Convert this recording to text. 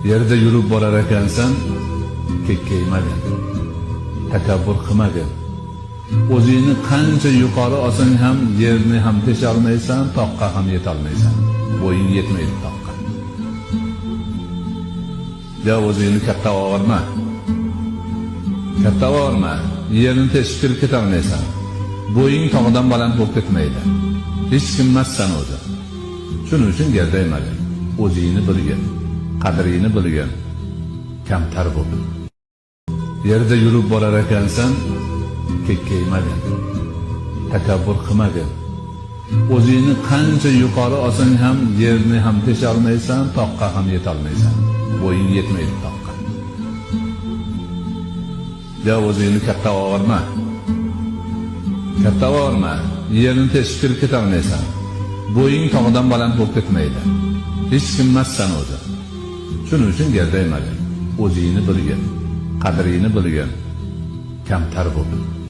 Yerda yurib borar ekansan, kekkaymagin, takabbur qilmagin. O'zingni qancha yuqori olsang ham yerni ham tesha olmaysan, toqqa ham yeta olmaysan. Bo'ying yetmaydi toqqa. Ya o'zingni katta olma. Katta olma, yerni teshib kirib keta olmaysan. Bo'ying tog'dan baland bo'lib ketmaydi. Hech kim emassan o'zi. Shuning uchun gerdaymagin. O'zingni bilgin, qadringni bilgin, kamtar bo'lgin. Yerda yurib borar ekansan, kekkaymagin, takabbur qilmagin. O'zingni qancha yuqori olsang ham yerni ham tesha olmaysan, toqqa ham yeta olmaysan. Bo'ying yetmaydi toqqa. Ya o'zingni katta olma. Katta olma, yerni teshib kirib keta olmaysan. Bo'ying tog'dan baland bo'lib ketmaydi. Hech kim emassan o'zi. Shuning uchun gerdaymagin. O'zingni bilgin, qadringni bilgin, kamtar bo'lgin.